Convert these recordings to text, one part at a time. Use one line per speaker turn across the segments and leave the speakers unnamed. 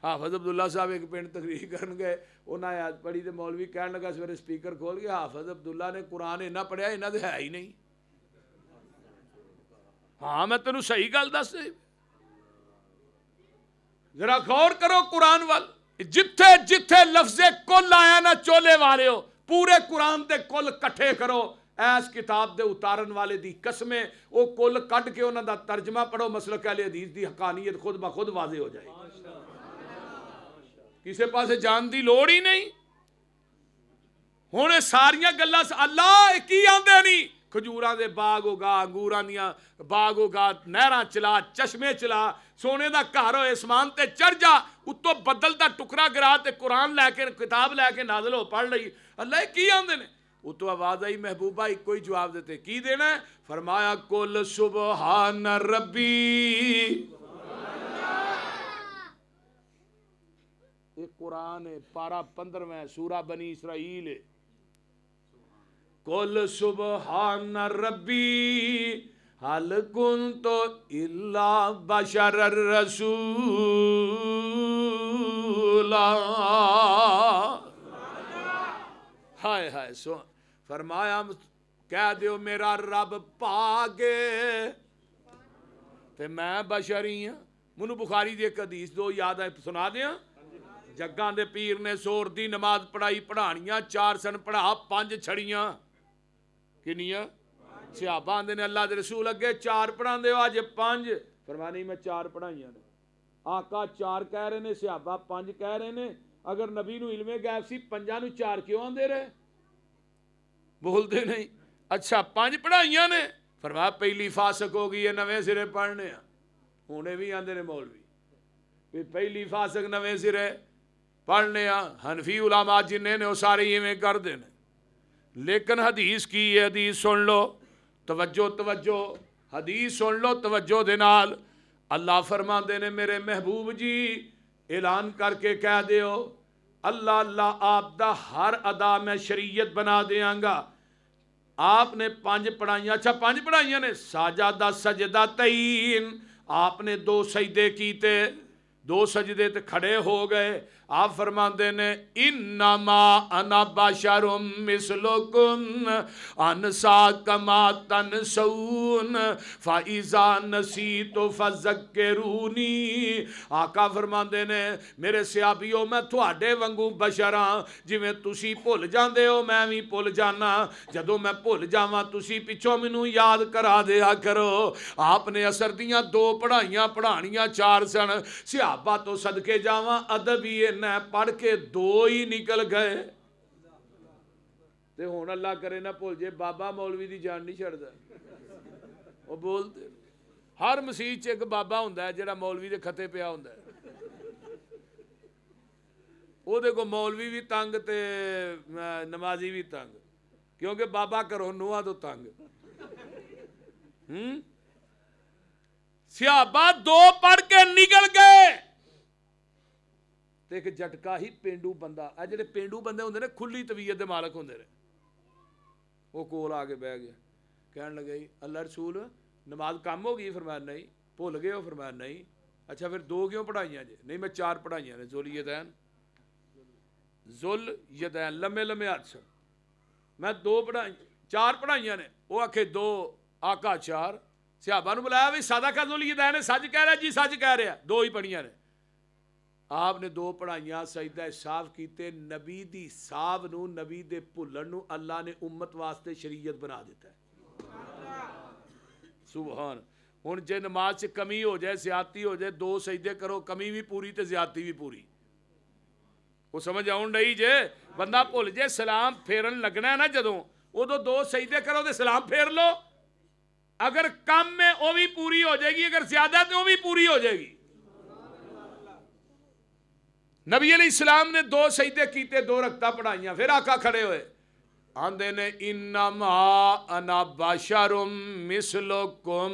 हाफिज अब्दुल्ला साहब एक पिंड तकरीर करन गए, उन्हें आयत पढ़ी तो मौलवी कह लगा सवेरे स्पीकर खोल के हाफिज अब्दुल्ला ने कुरान इन्ना पढ़िया, इन्ना तो है ही नहीं। हाँ मैं तेन सही गल दस, जरा गौर करो कुरान वाल, जिथे जिथे लफ्जे कुल आया ना चोले वाले हो, पूरे कुरान दे कुल कट्ठे करो, ऐस किताब दे उतारन वाले दी कसमें वो कुल कट के उन्हों दा तर्जमा पढ़ो, मसलक अहले हदीस दी हकानियत खुद ब खुद वाजे हो जाए, किसी पासे जान की लोड़ ही नहीं। हुण सारियां गल्लां अल्लाह की आंदे नहीं, खजूरां दे बाग उगा, अंगूरां दियां बाग उगा, नहरां चला, चश्मे चला, सोने दा घर होए, आसमान ते चढ़ जा, उत्तों बदल दा टुकड़ा गिरा ते कुरान लैके किताब लैके नाज़िल हो पढ़ लई। अल्लाह की आंदे ने? उत्तों आवाज़ आई महबूबा इको ही जवाब देते, की देना है? फरमाया कुल सुबहान रब्बी। ये कुरान है, पारा 15वां सूरा बनी इसराइल है। कुल सुबहान रब्बी हल कुन तो इल्ला बशर रसूला। हाय हाय सो फरमाया कह दियो मेरा रब पागे ते मैं बशर ही हाँ। मैनू बुखारी दी एक हदीस दो याद है, सुना दियां। जग्गां दे पीर ने सोर दी नमाज पढ़ाई, पढ़ानियां 4 सन, पढ़ा 5 छड़ियां। किनियां? सहाबा आंदे ने अल्लाह दे रसूल अगे 4 पढ़ांदे हो, अज 5। फरमाया नहीं मैं 4 पढ़ाइयां ने। आका 4 कह रहे ने, सहाबा 5 कह रहे ने। अगर नबी नूं इल्मे गैब सी 5 नूं 4 क्यों आंदे रहे? बोलते नहीं। अच्छा 5 पढ़ाइयां ने। फरमाया पहली फासक हो गई है, नवे सिरे पढ़ने आ। हुणे भी आंदे ने मौलवी भी पहली फासक नवे सिरे पढ़ने आ। हनफी उलामा जिन्ने ने वो सारे इवें करते हैं, लेकिन हदीस की है, हदीस सुन लो, तवज्जो तवज्जो, हदीस सुन लो तवज्जो दे नाल। अल्लाह फरमाते ने मेरे महबूब जी ऐलान करके कह दियो अल्लाह अल्लाह आप दा हर अदा मैं शरीयत बना देंगा। आपने 5 पढ़ाइयां, अच्छा 5 पढ़ाइयां ने। साजादा सजदा तईन, आपने 2 सजदे कीते, 2 सजदे ते खड़े हो गए। आप फरमाते ने इन्नमा अना बशरुम मिसलुकुम अनसा कमा तनसऊन फाइजा नसीतु फज़क्किरूनी। आका फरमाते ने मेरे सियाबियो मैं तुहाडे वांगू बशर हां, जिवें तुसी भुल जांदे हो मैं भी भुल जाना। जदों मैं भुल जावां तुसी पिछों मैनू याद करा दिया करो। आपने असर दियां 2 पढ़ाइयां पढ़ानियां 4 सन। सहाबा तो सदके जावां अदब ही इन्ना पढ़ के 2 ही निकल गए। ते हुण अल्लाह करे ना भुल जे, बाबा मौलवी दी जान नहीं छड्डदा। वो बोलते हर मसीह च एक बाबा हुंदा है जिहड़ा मौलवी दे खते पिया हुंदा है। ਉਹਦੇ को मौलवी भी तंग ते नमाजी भी तंग, क्योंकि बाबा घरों नूहां तो तंग। सहाबा 2 पढ़ के निकल गए। तो एक झटका ही पेंडू बंदा, आ जिहड़े पेंडू बंदे होंदे ने खुली तबीयत के मालक होंदे ने, वो कोल आके बह गया, कहन लगे अल्लाह रसूल नमाज कम हो गई? फरमाया नहीं। भुल गए हो? फरमाया नहीं। अच्छा फिर 2 क्यों पढ़ाइयां जे? नहीं मैं 4 पढ़ाइयां ने। जुल यदैन लम्मे लम्मे हाथ, मैं 2 पढ़ाई 4 पढ़ाइयां ने। वो आखे 2, आका 4। सहाबा नूं बुलाया भी सदका जुल यदैन सच कह रहा जी? सच कह रहा। 2 ही पढ़ियां ने। आपने 2 पढ़ाइयां सजदा साफ कीते। नबी दी साहब नूं, नबी दे भुल्लण नूं अल्लाह ने उम्मत वास्ते शरीयत बना दिता है। सुभान। हुण जे नमाज च कमी हो जाए, ज्यादती हो जाए, 2 सजदे करो, कमी भी पूरी ते ज्यादती भी पूरी। वो समझ आउण डई जे? बंदा भुल जे सलाम फेरन लगना है ना जदों, उदों 2 सजदे करो तो सलाम फेर लो। अगर कम में वो भी पूरी हो जाएगी, अगर ज्यादा तो वो भी पूरी हो जाएगी। नबी अलैहिस्सलाम ने 2 सजदे कीते, 2 रकअतां पढ़ाइयां। फिर आका खड़े होए, आंदे ने इन्नमा अना बशरुम मिसलुकुम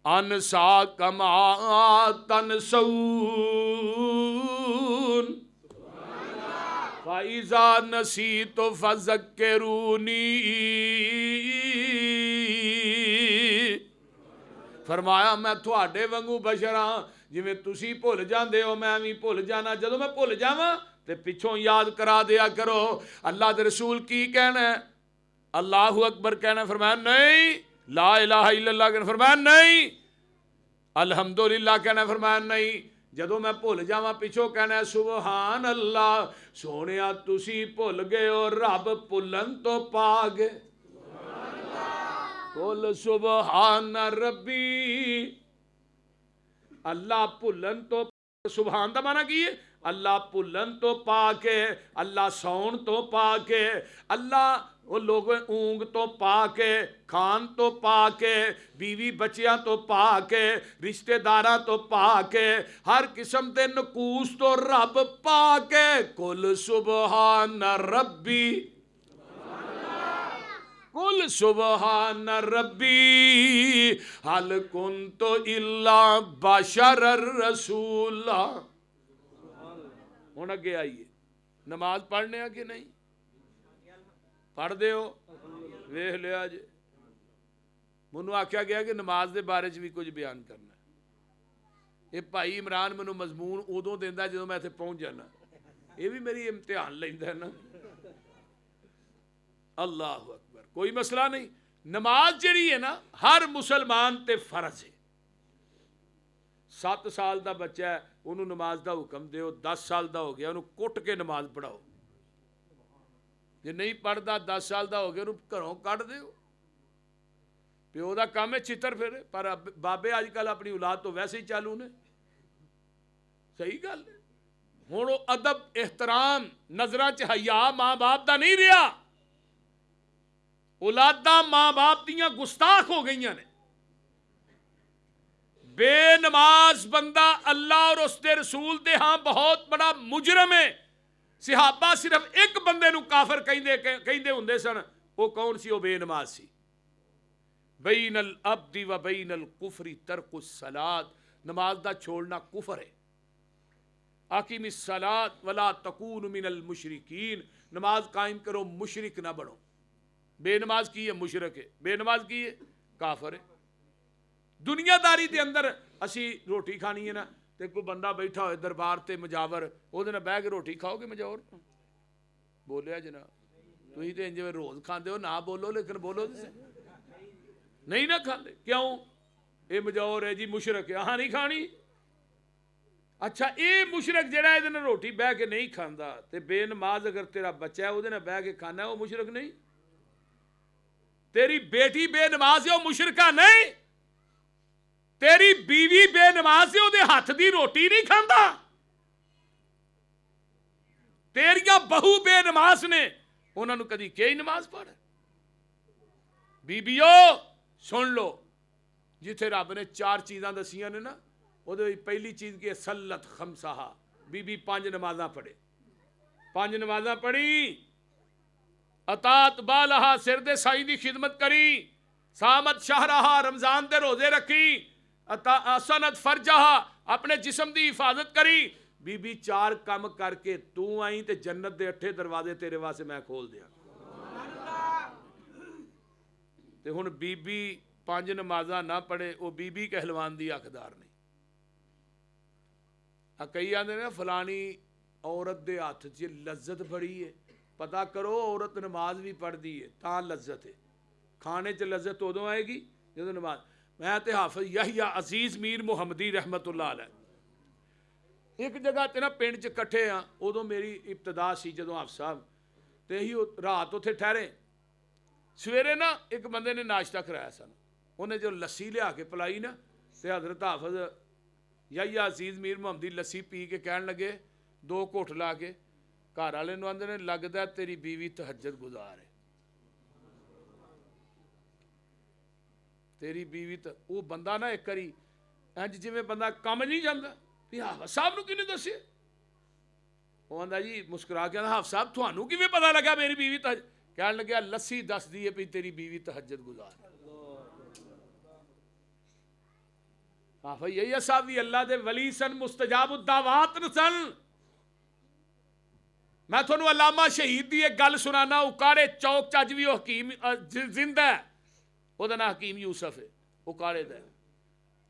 अनसा कमा तनसऊन फाइजा नसीतु फज़क्किरूनी। फरमाया मैं तुहाडे वांगू बशर हां, जिवें तुसी भुल जांदे हो मैं भी भुल जाना, जदों मैं भुल जावां ते पिछों याद करा दिया करो। अल्लाह दे रसूल की कहना है, अल्लाहु अकबर कहना, फरमाया नहीं, ला इलाहा इल्लल्लाह कहना, फरमाया नहीं, अल्हम्दुलिल्लाह कहना, फरमाया नहीं। जदों मैं भुल जावां पिछों कहना सुबहान अल्लाह, सोनिया तुसी भुल गए हो, रब भुलन तो पा गए। कुल सुबहान रब्बी, अल्लाह भुलन तो, सुबहान दा माना की है, अल्लाह भुलन तो पा के, अल्लाह सौन तो पा के, अल्लाह वो लोग ऊंग तो पा के, खान तो पा के, बीवी बच्चियां तो पा के, रिश्तेदारा तो पा के, हर किस्म के नकूस तो रब पा के। कुल सुबहान रब्बी, कुल सुबहान रब्बी हल कुंतु इल्ला बशर रसूला। हुण अगे आइए, नमाज पढ़ने आ कि नहीं पढ़ते हो? वेख लिया जे, मैनू आख्या गया कि नमाज के बारे भी कुछ बयान करना। ये भाई इमरान मैनू मजमून उदों देंदा जो मैं इत्थे पहुँच जाना, ये भी मेरी इम्तिहान लैंदा ना। अल्लाह अकबर, कोई मसला नहीं। नमाज जिहड़ी है ना हर मुसलमान ते फर्ज है। 7 साल का बच्चा है, उन्होंने नमाज का हुक्म दो, 10 साल का हो गया उन्होंने कुट के नमाज पढ़ाओ, जे नहीं पढ़ता 10 साल का हो गया उन्होंने घरों कढ़ दो। प्यो का काम है चित्र फिर, पर बाबे अजकल अपनी औलाद तो वैसे ही चालू ने। सही गल है। हुण अदब एहतराम नजरां च हया मां बाप का नहीं रहा, औलादा मां बाप दियां गुस्ताख हो गई ने। बेनमाज बंदा अल्लाह और उसके रसूल दे हाँ बहुत बड़ा मुजरम है। सिहाबा सिर्फ एक बंदे नूं काफिर कहंदे हुंदे सन, वो कौन सी? वो बेनमाज सी। बैनल अब्दी व बैनल कुफरी तरकुस सलात, नमाज दा छोड़ना कुफर है। आकिमिस सलात वला तकून मिनल मुशरिकीन, नमाज कायम करो मुशरिक ना बनो। बेनमाज की है मुशरक है, बेनमाज की है काफर है। दुनियादारी के अंदर असी रोटी खानी है ना, तो कोई बंदा बैठा हो दरबार से मजावर, वो बह के रोटी खाओगे मजावर? बोलिया जना, तुम तो इंज रोज खाते हो, ना बोलो लेकिन बोलो नहीं ना खाते क्यों? ये मजौर है जी, मुशरक है, हाँ नहीं खानी। अच्छा ये मुशरक जरा ये रोटी बह के नहीं खाता, तो बेनमाज अगर तेरा बच्चा है वो बह के खाना है, वो मुशरक नहीं? तेरी बेटी बेनमाज है, वो मुशरका नहीं? तेरी बीवी बेनमाज है, वो हाथ की रोटी नहीं खाता? तेरिया बहू बेनमाज ने, उन्होंने कदी कही नमाज पढ़? बीबियो सुन लो, जिथे रब ने 4 चीज़ां दसियां ने ना, वो पहली चीज़ की सल्लत खमसाहा, बीबी 5 नमाजा पढ़े। 5 नमाजा पढ़ी, अतात बालहा सिर दे साई की खिदमत करी, सामत शाहराहा रमजान दे रोजे रखी, असनत फरजाहा अपने जिस्म की हिफाजत करी। बीबी 4 काम करके तू आई तो जन्नत के 8 दरवाजे तेरे वास्ते मैं खोल दिया। ते हुण बीबी 5 नमाजा ना पढ़े, वो बीबी कहलवान की हकदार नहीं। कई आते ना फलानी औरत के हथ च लज्जत बड़ी है, पता करो औरत नमाज भी पढ़ती है ता लज्जत है। खाने च लज्जत उदों आएगी जो नमाज। मैं तो हाफिज यहिया अजीज मीर मुहम्मदी रहमतुल्लाह अलैह एक जगह ते ना पिंड च कट्ठे हाँ, उदों मेरी इब्तदा सी जदों हाफिज साहब ते ही रात उत्थे ठहरे। सवेरे ना एक बंदे ने नाश्ता कराया सन, उन्हें जो लस्सी लिया के पिलाई ना, तो हजरत हाफिज यहिया अजीज मीर मुहम्मदी लस्सी पी के कहन लगे 2 घुट ला के, घर वाले आंदे ने लगता तेरी बीवी तहज्जुद गुजार है, तेरी बीवी तो वो बंदा ना एक करी इंज जिमें बंदा कम नहीं जाता भी हाफिज साहब नूं किहने दस्से? वो आंदा जी मुस्कुरा के आंदा हाफिज साहब तुहानूं किवें पता लगा मेरी बीवी कहन लग्या लस्सी दसदी है भी तेरी बीवी तहज्जुद गुजार है। हाफिज यही साहब भी अल्लाह दे वली सन, मुस्तजाबुद दावात सन। मैं थोनू अलामा शहीद की एक गल सुनाना, उकाड़े चौक चज भी हकीम जिंदा है, वह ना हकीम यूसफ है उकाड़े दा।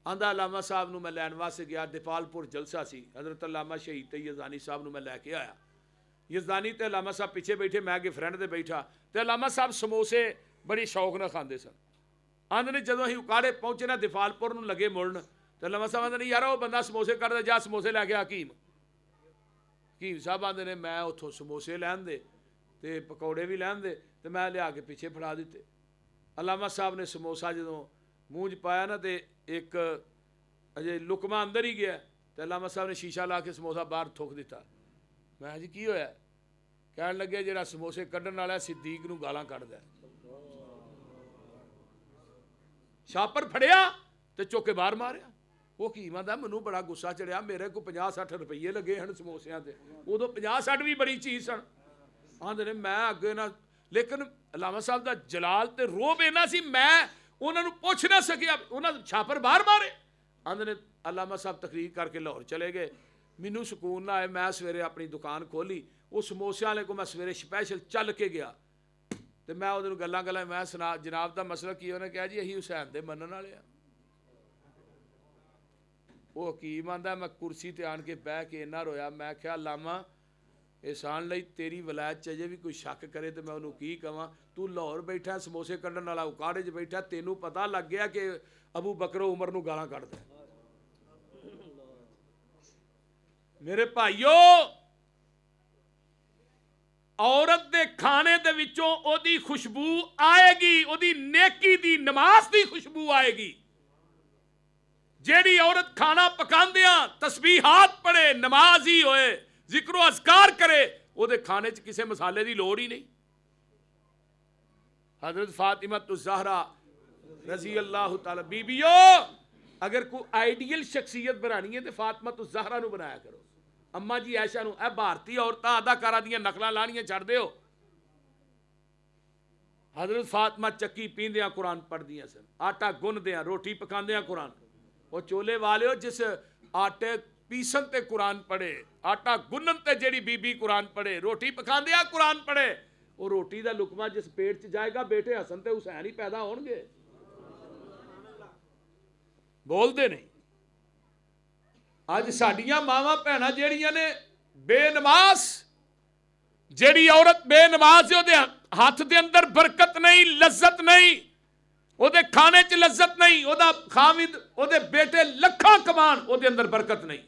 आंदा अलामा साहब नूं मैं लैन वास्ते गया, दिपालपुर जलसा सी, हज़रत अलामा शहीद ते यज़दानी साहब नूं मैं लैके आया। यज़दानी ते अलामा साहब पिछे बैठे, मैं अगे फ्रेंड दे बैठा, तो अलामा साहब समोसे बड़ी शौक नाल खांदे सन। आंदे ने जदों असीं उकाड़े पहुंचे ना दिपालपुर नूं लगे मुड़न, तो अलामा साहब आंदे ने यार वो बंदा समोसे कटदा, जा समोसे लैके आ। हकीम साहब आंदे ने मैं उत्थों समोसे लैन दे ते पकौड़े भी लैन दे, तो मैं लिया के पिछे फड़ा दिते। अलामा साहब ने समोसा जदों मूँह च पाया ना, तो एक अजे लुकमा अंदर ही गया, तो अलामा साहब ने शीशा ला के समोसा बाहर थुक दिता। मैं जी की होया? कहन लगे जिहड़ा समोसे कड्ढण वाला सिद्दीक नूं गालां कढदा। छापर फड़िया तो चुक के बाहर मारिया। वो हकीम आंदा मैनूं बड़ा गुस्सा चढ़िया, मेरे को 50-60 रुपये लगे हैं समोसियां ते, उदों 50-60 भी बड़ी चीज़ सन। आंदे ने मैं अगे ना, लेकिन अलामा साहब का जलाल ते रोब इन्ना सी, मैं उन्होंने पुछ ना सकिया, उन्होंने छापर बाहर मारे। आंदे ने अलामा साहब तकरीर करके लाहौर चले गए। मैनू सुकून ना आए, मैं सवेरे अपनी दुकान खोली, उस समोसे वाले को मैं सवेरे स्पैशल चल के गया, तो मैं उन्होंने गल्लां गल्लां मैं सुना जनाब का मसला की, उन्हें कहा जी असीं हुसैन दे मनण वाले आ। वो हकीम आंदा मैं कुर्सी ते आन के बह के इन्ना रोया, मैं क्या लामा एहसान लई तेरी वलायत च अजे भी कोई शक करे तो मैं उन्होंने की कहां? तू लाहौर बैठा समोसे कढ़न वाला उकाड़े च बैठा, तेनू पता लग गया कि अबू बकर उमर नूं गालां कढ़दा। मेरे भाईओ, औरत दे खाने दे विचों ओदी खुशबू आएगी, ओदी नेकी दी नमाज दी खुशबू आएगी। जेड़ी औरत खाना पकांदियां तस्बीहात पढ़े, नमाज ही होए, जिक्रो अज़कार करे, ओदे खाने च किसी मसाले की लोड़ ही नहीं। हजरत फातिमा ज़हरा रजी अल्लाह तआला, बीबियो अगर कोई आइडियल शख्सियत बनानी है तो फातिमा ज़हरा नूं बनाया करो। अम्मा जी ऐशा नूं, ए भारतीय औरतां अदाकारा दियां नकलां लाणियां छड्ड दिओ। हजरत फातिमा चक्की पींदियां कुरान पढ़दियां सन, आटा गुनदियां, रोटी पकांदियां कुरान। वो चोले वाले जिस आटे पीसन ते कुरान पढ़े, आटा गुनन ते जेड़ी बीबी कुरान पढ़े, रोटी पकांदियां कुरान पढ़े, वो रोटी का लुकमा जिस पेट च जाएगा बेटे हसन ते हुसैन ही पैदा होणगे। बोलते नहीं। अज साडियां मावां भैणां जेड़ियां ने बेनमाज, जेड़ी औरत बेनमाज है, ਉਹਦੇ हथ के अंदर बरकत नहीं, लज्जत नहीं, ਉਹਦੇ खाने च लज्जत नहीं, ਉਹਦਾ खामिद ਉਹਦੇ बेटे लखां कमान, ਉਹਦੇ अंदर बरकत नहीं।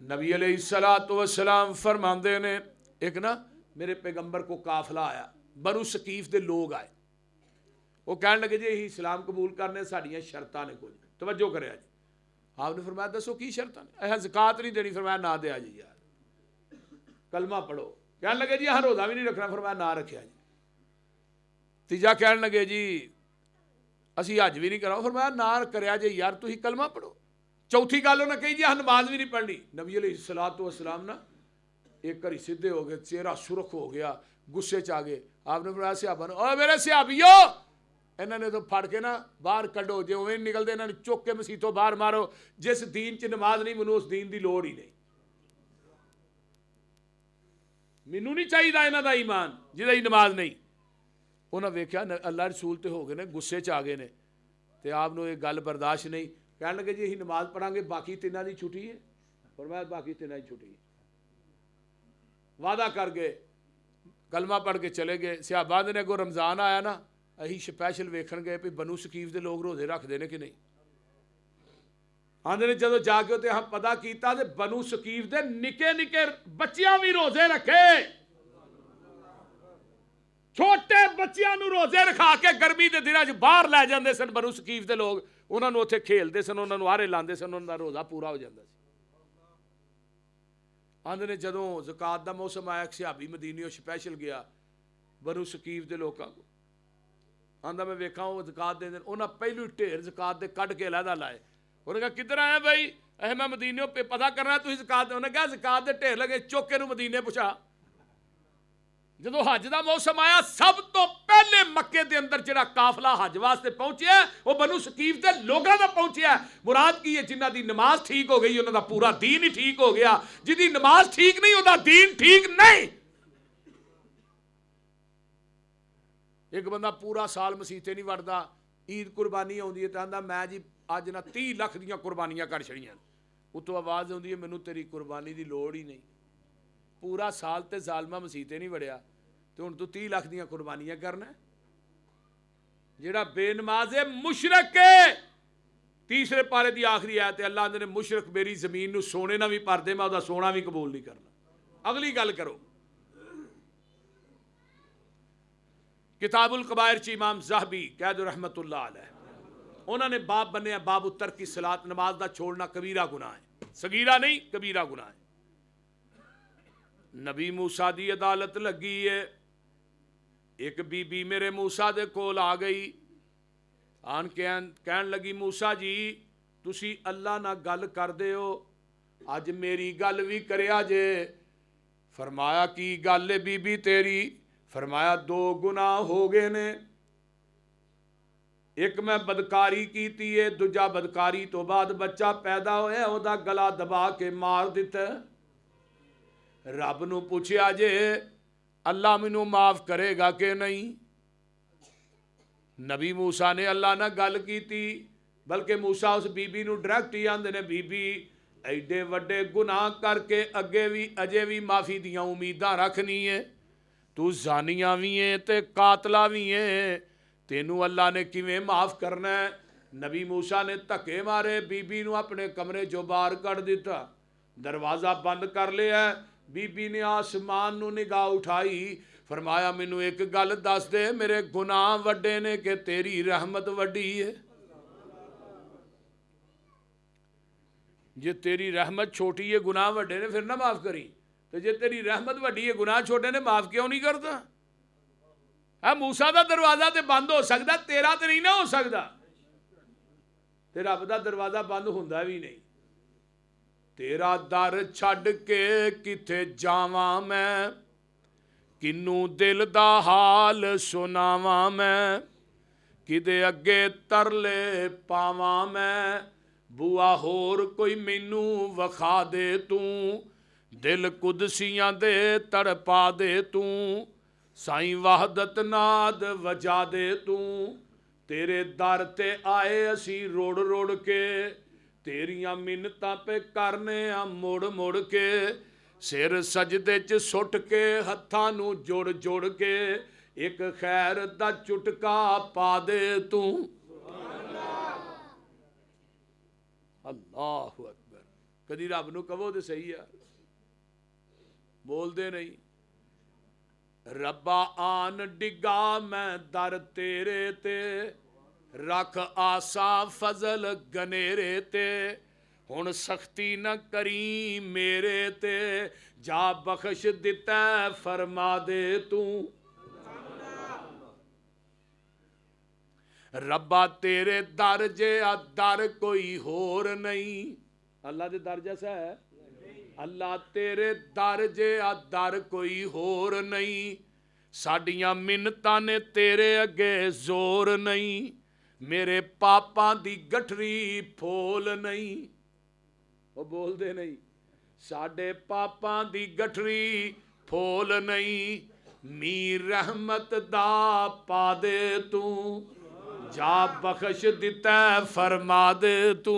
नबी अलैहिस्सलातु वस्सलाम फरमांदे ने, एक ना मेरे पैगंबर को काफिला आया, बनु सकीफ के लोग आए, वो कहने लगे जी यही इस्लाम कबूल करने, साड़ियाँ शर्तां ने, कुछ तवज्जो करे जी। आपने फरमाया दसो की शर्तां ने? अह ज़कात नहीं देनी, फरमाया ना दे जी यार। कलमा पढ़ो, कहने लगे जी हाँ रोज़ा भी नहीं रखना, फरमाया ना रखिया जी। तीजा कहने लगे जी असी हज भी नहीं करा, फरमाया ना करया जे यार, तुसीं कलमा पढ़ो। चौथी गल उन्हें कही जी हाँ नमाज भी नहीं पढ़नी। नबी अलैहिस्सलातु वस्सलाम ना एक घड़ी सीधे हो गए, चेहरा सुरख हो गया, गुस्से च आ गए। आपने फरमाया सहाबा ने, ओ मेरे सहाबियो, इन्होंने तो फड़ के ना बाहर कड्डो, जो उवें निकलते इन्होंने चुक के मसीतों बाहर मारो, जिस दीन च नमाज नहीं मैनूं उस दीन की लोड़ ही नहीं। मैनूं नहीं चाहिए इन्हां दा ईमान जिहदी नमाज नहीं। उन्हें वेख्या अल्लाह रसूल तो हो गए ने, गुस्से च आ गए ने, तो आपनों ये गल बर्दाश्त नहीं। कहने लगे जी असीं नमाज पढ़ांगे, बाकी तिन्हां दी छुट्टी है। फरमाया बाकी तिन्हां दी छुट्टी है। वादा कर गए, कलमा पढ़ के चले गए। सहाबा ने अगों रमज़ान आया ना, असीं स्पैशल वेखण गए भी बनु सकीफ के लोग रोजे रखते हैं कि नहीं। आंदे ने जदों जाके उत्ते हम पता किया तो बनु सकीफ के निके निके बच्चियां भी रोजे रखे, छोटे बच्चियां नूं रोजे रखा के गर्मी के दिनों च बाहर लै जाते सन बनु सकीफ के लोग, उन्होंने उत्थे खेलते सन, उन्होंने आरे लाते सन, उन्होंने रोज़ा पूरा हो जाता। आंदे ने जदों ज़कात का मौसम आया, सहाबी मदीनियों स्पैशल गया बनु सकीफ के लोगों को, आंदा मैं वेखा वो ज़कात देंदे, उन्हें पहलू ढेर ज़कात के कढ़ के अलहदा लाए। उन्हें कहा किधर आया भाई? अह मैं मदीनियों पे पता करना तुसीं ज़कात। उन्हें कहा ज़कात के ढेर लगे, चुक के मदीने पहुँचा। जदों हज का मौसम आया, सब तो पहले मक्के के अंदर जिहड़ा काफिला हज वास्ते पहुंचा वो बनु सकीफ के लोगों का पहुंचा। मुराद की है जिन्हां दी नमाज ठीक हो गई, उन्हां दा पूरा दीन ही ठीक हो गया। जिहदी नमाज ठीक नहीं, उहदा दीन ठीक नहीं। एक बंदा पूरा साल मसीते नहीं वड़दा, ईद कुर्बानी आउंदी है तो आंदा मैं जी अज ना 30 लाख दियां कुर्बानियां कर छड़ियां। उतों आवाज़ आउंदी है मैनू तेरी कुर्बानी की लोड़ ही नहीं, पूरा साल तो जालमा मसीते नहीं वड़िया तो हुण तू 30 लाख दियां कुर्बानियां करना। जिहड़ा बेनमाज है मुशरक है। तीसरे पारे की आखिरी आयत है अल्लाह ने मुशरक मेरी जमीन नूं सोने ना भी भर दे मैं उसदा सोना भी कबूल नहीं करना। अगली गल करो किताबुल कबायर च इमाम ज़हबी कैद रहमतुल्लाह अलैह उन्होंने बाब बने बाब उत्तर की सलात नमाज का छोड़ना कबीरा गुनाह है, सगीरा नहीं कबीरा गुनाह है। नबी मूसा की अदालत लगी है, एक बीबी मेरे मूसा दे कोल आ गई आन कहन लगी मूसा जी तुसी अल्लाह नाल गल करदे हो अज मेरी गल भी करिया जे। फरमाया की गल है बीबी तेरी? फरमाया 2 गुनाह हो गए ने, एक मैं बदकारी की है, दूजा बदकारी तो बाद बच्चा पैदा होया ओदा गला दबा के मार दिता। रब नूं पुछया जे अल्लाह मैनू माफ करेगा कि नहीं? नबी मूसा ने अल्लाह नाल गल की, बल्कि मूसा उस बीबी नूं डायरैक्ट ही आंदे ने बीबी एडे वड्डे गुनाह करके अगे भी अजे भी माफ़ी दियां उम्मीदां रखनी है, तू जानिया भी है ते कातला भी है, तेनू अल्लाह ने किवें माफ़ करना है? नबी मूसा ने धक्के मारे बीबी नूं अपने कमरे चों बाहर कढ़ दिता, दरवाज़ा बंद कर लिया। बीबी ने आसमान नूं निगाह उठाई, फरमाया मैनू एक गल दस दे मेरे गुनाह वड्डे ने कि तेरी रहमत वड्डी है? जे तेरी रहमत छोटी है गुनाह वड्डे ने फिर ना माफ़ करी, तो जे तेरी रहमत वड्डी है गुनाह छोटे ने माफ़ क्यों नहीं करता? है मूसा का दरवाज़ा तो बंद हो सकता, तेरा तो नहीं ना हो सकता, ते रब का दरवाज़ा बंद होंदा भी नहीं। तेरा दर छड्ड के किथे जावां मैं, किनू दिल दा हाल सुनावां मैं, किदे अगे तरले पावां मैं, बुआ होर कोई मैनू वखा दे तू, दिल कुदसियां दे तड़पा दे तू, साईं वहदत नाद वजा दे तू, तेरे दर ते आए असी रोड़ रोड़ के, तेरियां मिन्नतां पे करने आ मुड़ मुड़ के, सिर सजदे च सुट के हत्थां नूं जोड़ जोड़ के, एक खैर दा चुटका पा दे तू। अल्लाहु अकबर। कदी रब नूं कहो तो सही यार, बोलते नहीं। रब्बा आन डिगा मैं दर तेरे ते, रख आसा फजल गनेरे ते, हुण सख्ती न करी मेरे ते, जा बख्श दिता फरमा दे तू। रब्बा तेरे दर जे दर कोई होर नहीं, अल्लाह दे दर जैसा है? अल्लाह तेरे दर जे दर कोई होर नहीं, साडियां मिन्नतां ने तेरे अगे जोर नहीं, मेरे पापां दी गठरी फोल नहीं। वो बोलते नहीं, साडे पापां दी गठरी फोल नहीं, मीर रहमत दा पा दे तू, जा बख्श दिता फरमा दे तू।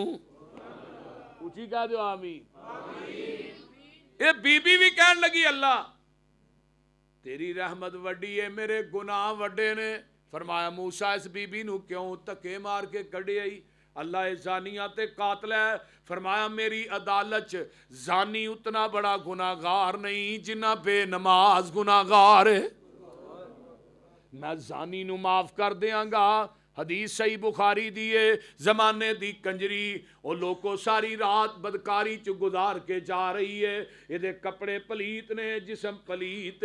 उची कह दो आमीन। ये बीबी भी कहन लगी अल्लाह तेरी रहमत वड्डी है मेरे गुनाह वड्डे ने। फरमाया मूसा इस बीबी नूं क्यों धक्के मार के कढ़े आई? अल्लाह जानिया ते कातल है। फरमाया मेरी अदालत च जानी उतना बड़ा गुनाहगार नहीं जिन्ना बेनमाज गुनाहगार है। मैं जानी नूं माफ कर देंगा। हदीस सही बुखारी दी है, जमाने दी कंजरी वो लोगों सारी रात बदकारी च गुजार के जा रही है, ये कपड़े पलीत ने जिसम पलीत,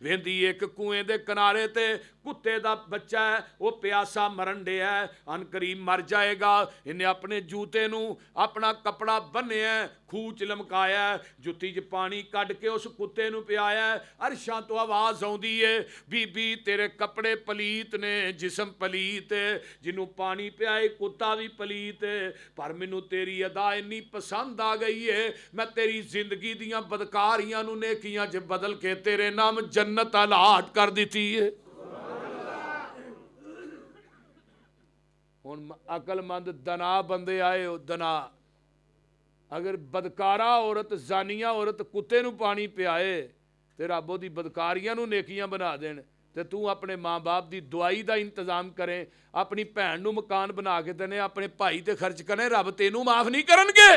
वेंदी एक कुएं दे किनारे ते कुत्ते दा बच्चा है वो प्यासा मरन डे है, अन करीब मर जाएगा। इन्हें अपने जूते नूं अपना कपड़ा बन्निया खूह च लमकाया, जुत्ती च पानी कढ़ के उस कुत्ते नूं पियाया। अरशां तो आवाज़ आउंदी है बीबी तेरे कपड़े पलीत ने जिसम पलीत, जिन्हों पानी पियाए कुत्ता भी पलीत, पर मैनू तेरी अदा इन्नी पसंद आ गई है मैं तेरी जिंदगी दियां बदकारियां नूं नेकियां च बदल के तेरे नाम जन्नत अलाट कर दी है। हुण अकलमंद दना बंदे आए हो, दना अगर बदकारा औरत जानिया औरत कुत्ते नूं पानी पियाए तो रब ओदी बदकारियां नूं नेकियां बना देण, ते तू अपने माँ बाप की दवाई का इंतजाम करें, अपनी भैन नूं मकान बना के देने, अपने भाई ते खर्च करें, रब तेनू माफ नहीं करनगे।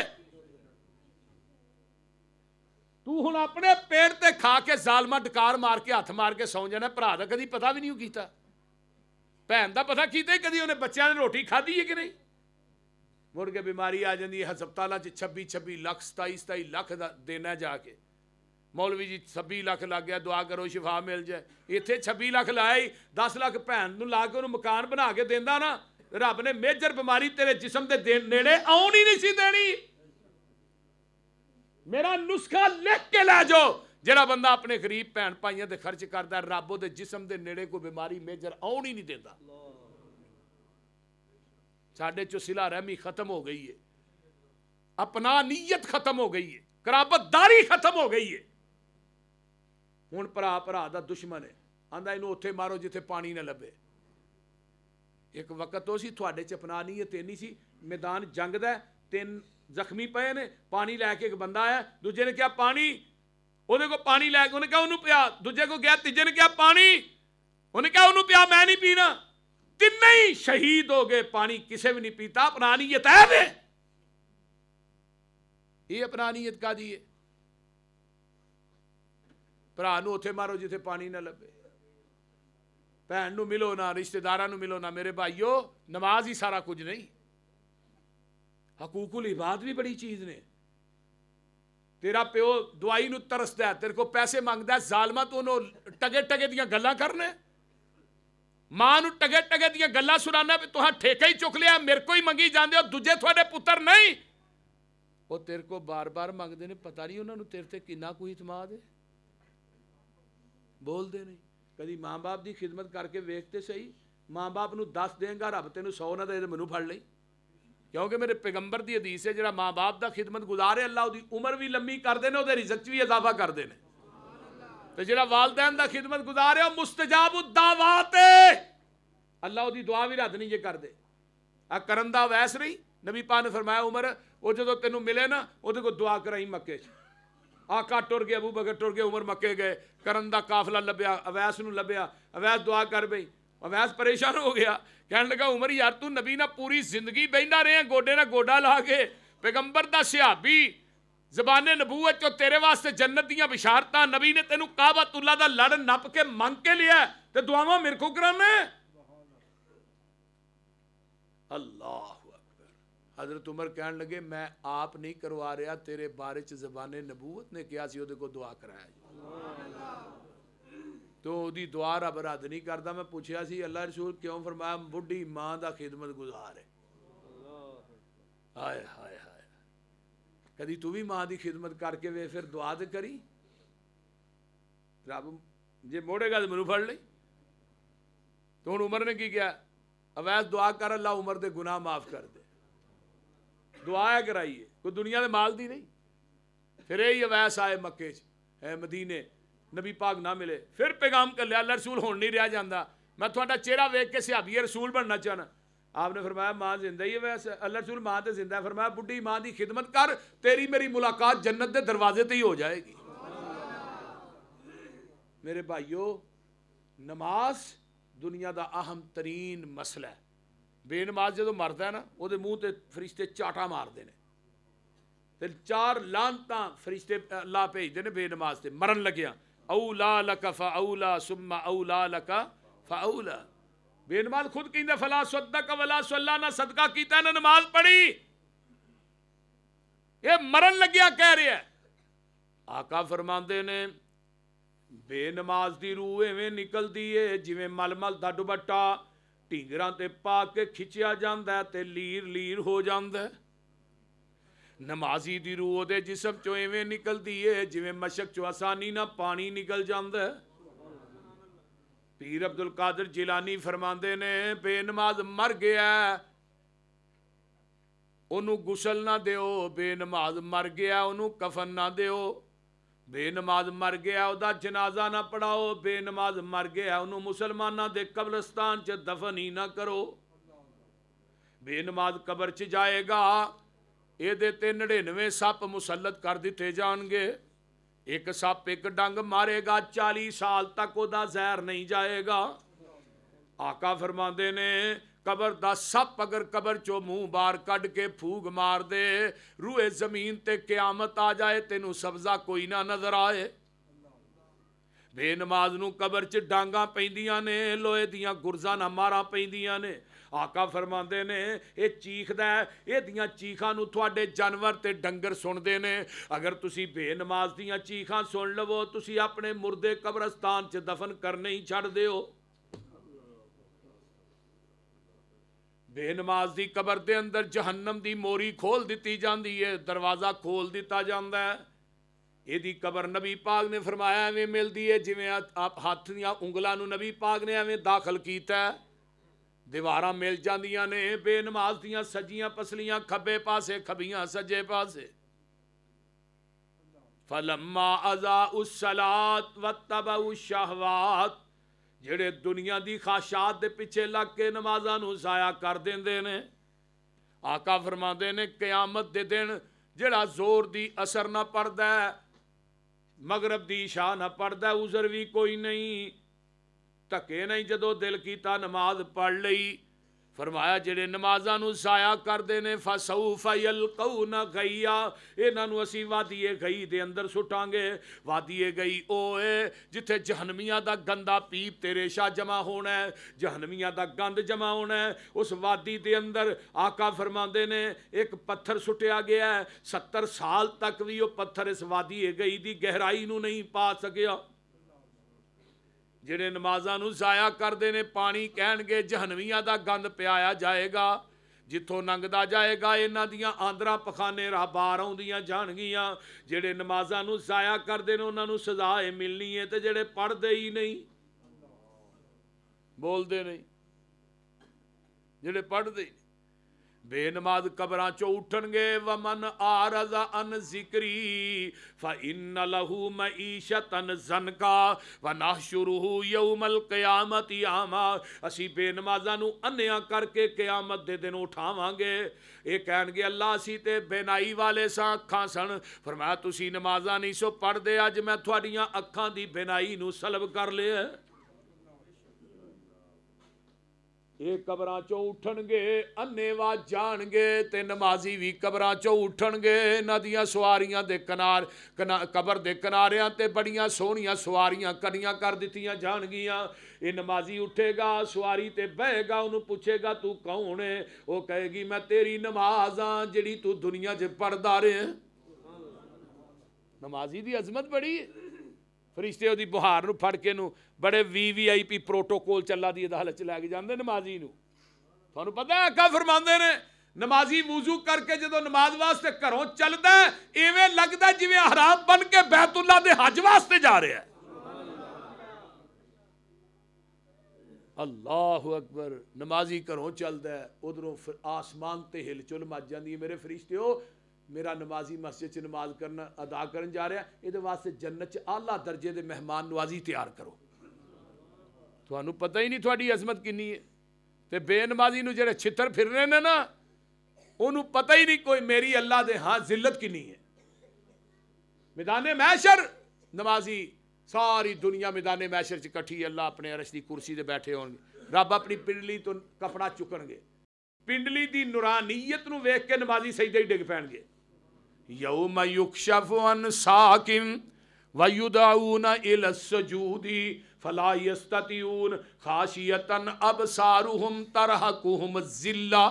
तू हुण अपने पेट ते खा के जालमा डकार मार के हथ मार के सौ जाना, भरा का कभी पता भी नहीं कीता, भैन का पता कीता ही कभी, उन्हें बच्चों ने रोटी खाधी है कि नहीं। मुड़ के बीमारी आ जाती है, हस्पतालों 26 लाख 27 लाख देना जाके, मौलवी जी 26 लाख लग गया, दुआ करो शिफा मिल जाए। इत्थे 26 लाख लाया ही, 10 लाख भैन नूं ला के उन्होंने मकान बना के देंदा ना, रब ने मेजर बीमारी तेरे जिसम के नेड़े आउण ही नहीं सी देनी। मेरा नुस्खा लिख के लै जाओ, जिहड़ा बंदा अपने गरीब भैन भाइयों ते खर्च करता, रब उहदे जिसम के नेड़े कोई बीमारी मेजर आउण ही नहीं देता। साडे चो सिला रहमी खत्म हो गई है, अपना नीयत खत्म हो गई है, कराबतदारी खत्म हो गई है। हुण भरा भरा दा दुश्मन है, आंदा इनू उत्थे मारो जिथे पानी ना लभे। एक वक्त तो सी तुहाडे च अपना नीयत इन्नी सी, मैदान जंग दा, 3 जख्मी पे ने, पानी लैके एक बंदा आया, दूजे ने कहा पानी, उहदे को पानी लैके उन्हें कहा उन्होंने पिया, दूजे को गया, तीजे ने कहा पानी, उन्हें कहा उन्होंने पिया, मैं नहीं पीना, तिन्ने ही शहीद हो गए। पानी किसे भी नहीं पीता, अपना नीयत है वे, ये अपना नीयत का दी है। भरा नूं उत्थे मारो जिथे पानी ना लभे, भैन नूं मिलो ना, रिश्तेदारां नूं मिलो ना। मेरे भाईओ, नमाज ही सारा कुछ नहीं, हकूकुल इबाद भी बड़ी चीज ने। तेरा प्यो दवाई नूं तरसदा है, तेरे को पैसे मंगदा है, जालमा तू उन्होंने टगे टगे दियां गल्लां करने, मां नूं टगे टगे दियां गल्लां सुनाना, तुहां ठेका ही चुक लिया, मेरे को ही मंगी जांदे हो, दूजे तुहाडे पुत्तर नहीं, वो तेरे को बार बार मंगते हैं, पता नहीं उन्होंने तेरे ते कितना कोई इतमाद है, बोलते नहीं। कभी माँ बाप की खिदमत करके वेखते सही, माँ बाप नूं 10 देंगा, रब तेनू 100 ना दे, मैनू फड़ लई, क्योंकि मेरे पैगंबर की हदीस है, जो माँ बाप का खिदमत गुजार है, अल्लाह उसकी उम्र भी लंबी करते हैं, उसके रिज़्क भी इजाफा करते हैं। तो जो वालदैन का खिदमत गुजार है, मुस्तजाब दावात है, अल्लाह उसकी दुआ भी रद्द नहीं जे कर दे। आ करन दा वैस नहीं, नबी पाक ने फरमाया उमर, वो जो तेनों मिले ना, वो को दुआ कराई मक्के च। आका टुर गए, अबू बकर टुर गए, उमर मक्के गए, करन दा काफला लभ्या, अवैस नूं लभ्या, अवैस दुआ कर बई, अवैस परेशान हो गया, कहने लगा उमर यार तू नबी ना पूरी जिंदगी बहिंदा रहे, गोडे ना गोडा ला के, पैगंबर दा सहाबी, ज़बाने नबूवत चो तेरे वास्ते जन्नत दियां बिशारतां, नबी ने तेनू काबतुल्लाह दा लड़ नप के मंग के लिया, ते दुआवां मेरे को कराने। अल्लाह अकबर। हजरत उमर कहने लगे मैं आप नहीं करवा रहा, तेरे बारे च ज़बाने नबूवत ने कहा सी, उहदे को दुआ कराया, तो उहदी दुआ रब रद्द नहीं करता। मैं पूछया सी अल्लाह रसूल क्यों, फरमाया बुढ़ी मां दा खिदमत गुजार है। हाय हाय हाय, कदी तू भी मां की खिदमत करके वे, फिर दुआ तो करी, रब जे मोड़ेगा तो मैनू फड़ लई। तो हुण उमर ने की किया, अवैस दुआ कर अल्लाह उमर दे गुनाह माफ कर दे, दुआ है कराइए, कोई दुनिया के माल दी नहीं। फिर यही अवैस आए मक्के च, मदीने, नबी पाक ना मिले, फिर पैगाम कर लिया अल्लाह रसूल हुण नहीं रहा जाता, मैं थोड़ा चेहरा वेख के सहाबी रसूल बनना चाहना। आपने फरमाया मां जिंदा ही है, वैसे अल्लाह रसूल मां तो जिंदा है, फरमाया बुढ़ी मां की खिदमत कर, तेरी मेरी मुलाकात जन्नत के दरवाजे ते ही हो जाएगी। मेरे भाइयों, नमाज दुनिया का अहम तरीन मसला है। बेनमाज जो मरदा है ना, वो मुँह ते फरिश्ते चाटा मारते हैं, तो 4 लानतां फरिश्ते अल्लाह भेजते हैं बेनमाज से, मरन लग्या, औला लका फ़औला सुम्मा औला लका फ़औला। बेनमाज खुद कहता फला सद्दक वला सल्ला, ना सदका कीता ना नमाज पढ़ी, ये मरन लग्या कह रहा है। आका फरमाते ने बेनमाज की रूह इवें निकलती है जिवें मलमल दा दुपट्टा ढींगरां ते पा के खिंचिया जांदा है ते लीर लीर हो जांदा है। नमाजी दी रूह दे जिसम चो इवें निकलती है जिवें मशक चो आसानी ना पानी निकल जांदा है। पीर अब्दुल कादिर जिलानी फरमाते ने बेनमाज मर गया, ओनू गुसल ना दिओ, बेनमाज मर गया ओनू कफन ना दिओ, बेनमाज मर गया उहदा जनाजा ना पढ़ाओ, बेनमाज मर गया ओनू मुसलमाना दे कब्रिस्तान च दफन ही ना करो। बेनमाज कबर च जाएगा, ਇਹਦੇ ਤੇ 99 ਸੱਪ ਮੁਸੱਲਤ ਕਰ ਦਿੱਤੇ ਜਾਣਗੇ। एक सप एक डंग मारेगा, 40 साल तक ਉਹਦਾ ਜ਼ਹਿਰ नहीं जाएगा। आका फरमाते ने कबर दा सप अगर कबर चो मुंह बाहर कढ़ के फूक मार दे, रूए जमीन ते क्यामत आ जाए, तेनू सब्जा कोई ना नजर आए। बेनमाज नू कबर च डांगा पैंदियां ने, लोहे दियां गुरजां ना मारा पैंदियां ने। आका फरमाते ने ये चीखदा है, इहदियां चीखां नू तुहाडे जानवर ते डंगर सुनदे ने। अगर तुसी बेनमाज दियां चीखां सुन लवो, तुसी अपने मुर्दे कब्रस्तान च दफन करने ही छड्ड दिओ। बेनमाज दी कबर दे अंदर जहन्नम दी मोरी खोल दित्ती जांदी है, दरवाजा खोल दिता जांदा है। ਇਹਦੀ कबर नबी पाक ने फरमाया एवें मिलती है जिवें आप हाथ दियां उंगलां नू नबी पाक ने एवें दाखिल कीता। दीवारां मिल जांदियां ने बेनमाज दियां सजियां पसलियां खब्बे पासे, खबियां सज्जे पासे। फलम्मा अज़ाउस सलात वत्तबउ शहवात, ਜਿਹੜੇ दुनिया की खाशात के पिछे लग के नमाज़ां नू ज़ाया कर देंदे ने। आका फरमाते ने क़यामत दे दिन जिहड़ा जोर दी असर ना पड़दा, मगरब दी इशा ना पड़दा, उज़र भी कोई नहीं, धक्के नहीं, जदों दिल कीता नमाज पढ़ लई। फरमाया जिहड़े नमाज़ां नू ज़ाया करदे ने फसौफ यलकौना गैया, इन्हां नू असीं वादिए गई दे अंदर सुटांगे। वादिए गई ओए जिथे जहन्नमियां दा गंदा पीप ते रेशा जमा होना है, जहन्नमियां दा गंद जमा होना है। उस वादी दे अंदर आका फरमांदे ने एक पत्थर सुटिया गया है, 70 साल तक भी वो पत्थर इस वादिए गई दी गहराई नू नहीं पा सकिया। ਜਿਹੜੇ ਨਮਾਜ਼ਾਂ ਨੂੰ ਜ਼ਾਇਆ ਕਰਦੇ ਨੇ ਪਾਣੀ ਕਹਿਣਗੇ ਜਹਨਵੀਆਂ ਦਾ ਗੰਦ ਪਿਆਇਆ ਜਾਏਗਾ। ਜਿੱਥੋਂ ਲੰਘਦਾ ਜਾਏਗਾ ਇਹਨਾਂ ਦੀਆਂ ਆਂਦਰਾਂ ਪਖਾਨੇ ਰਾਹ ਬਾਹਰ ਆਉਂਦੀਆਂ ਜਾਣਗੀਆਂ। ਜਿਹੜੇ ਨਮਾਜ਼ਾਂ ਨੂੰ ਜ਼ਾਇਆ ਕਰਦੇ ਨੇ ਉਹਨਾਂ ਨੂੰ ਸਜ਼ਾ ਇਹ ਮਿਲਣੀ ਹੈ, ਤੇ ਜਿਹੜੇ ਪੜ੍ਹਦੇ ਹੀ ਨਹੀਂ, ਬੋਲਦੇ ਨਹੀਂ, ਜਿਹੜੇ ਪੜ੍ਹਦੇ ਹੀ बेनमाज कबरां चो उठणगे। वमन आरज़ा अन ज़िक्री फ़इन्न लहू मईशतन ज़नका वनहशुरुहु यौमल क़यामति आमा। असी बेनमाज़ां नू अन्नियां करके क़यामत दे दिन उठावांगे। ये कहणगे अल्लाह असी ते बेनाई वाले सां, अखां सन। फरमाया तुसी नमाज़ां नहीं सो पढ़दे, अज मैं तुहाडीआं अखां दी बेनाई नू सलब कर लिया। ये कबरां चो उठणगे, अन्नेवा जाणगे, ते नमाजी भी कबरां चो उठणगे। इन्हां दियां सवारियां दे कबर दे किनारियां ते बड़ियां सोहणियां सवारियां कड़ियां कर दित्तियां जाणगियां। ये नमाजी उठेगा, सवारी ते बहेगा, उन्होंने पूछेगा तू कौन है? वो कहेगी मैं तेरी नमाज हाँ जिहड़ी तू दुनिया च पढ़दा रहे। नमाजी दी अजमत बड़ी है। फरिश्ते उहदी बुहार नूं फड़ के नूं बड़े VVIP प्रोटोकोल चला दी अदालत च लैके जांदे नमाजी नूं। तुहानूं पता है आका फरमांदे ने नमाजी वुजू करके जदों नमाज वास्ते घरों चलदा इवें लगदा जिवें हराम बन के बैतुल्ला दे हज वास्ते जा रहा है। अल्लाहु अकबर। नमाजी घरों चलदा है, उधरों आसमान ते हिल चुल मच जांदी है। मेरे फरिश्तेओ, मेरा नमाजी मस्जिद च नमाज करना अदा करन जा रहा, ये वास्ते जन्नत च आला दर्जे के मेहमान नवाजी तैयार करो। तुहानू पता ही नहीं थोड़ी अजमत किन्नी है। ते बेनमाजी नू जेड़े छितर फिर रहे ने ना, उन्होंने पता ही नहीं कोई मेरी अल्लाह दे हाँ जिल्लत किन्नी है। मैदाने मैशर नमाजी सारी दुनिया मैदाने मैशर च इकट्ठी, अल्लाह अपने अरश की कुर्सी से बैठे होंगे, रब अपनी पिंडली तो कपड़ा चुकणगे। पिंडली की नूरानीयत नू वेख के नमाजी सजदे ही डिग पैणगे। यौम युक्शफु अन साकिम वयुदऊन इला सजूदी फला यस्ततिऊन खाशियतन अबसारुहुम तरहकुहुम जिल्ला।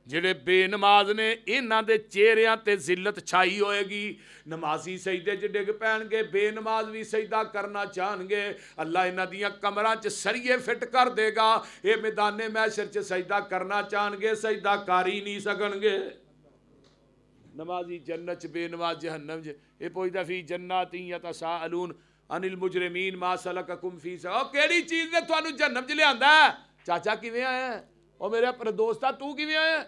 जिहड़े बेनमाज ने इन्हां दे चेहरियां ते जिल्लत छाई होएगी। नमाजी सजदे च डिग पैणगे, बेनमाज भी सजदा करना चाहणगे। अल्लाह इन्हां दियां कमरां च सरिये फिट कर देगा। ये मैदाने मैशर च सजदा करना चाहणगे, सजदा कर ही नहीं सकणगे। नमाजी जन्नत च, बेनमाज जहन्नम च। ये पुछदा फी जन्नती यतसाअलून अनिल मुजरिमीन मा सलककुम फी सक़र। केड़ी चीज़ ने तुहानू जहन्नम च लिआंदा? चाचा किवें आया? ओ मेरे अपने दोस्ता तू किवें आया?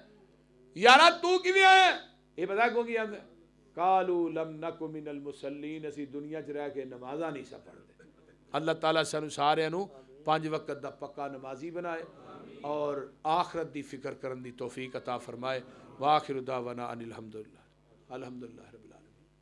यारा तू किवें आया? ये पता क्यों की आंदा? कालू लम नकु मिनल मुसल्लीन। असी दुनिया च रह के नमाज़ां नहीं सा पढ़दे। अल्लाह ताला सानू सारिआं नू 5 वक्त दा पक्का नमाजी बनाए। और आखरत दी फिक्र करन दी तौफीक अता फरमाए। वाखिर दावाना अनिल हम्दुलिल्लाह अल्हम्दुलिल्लाह।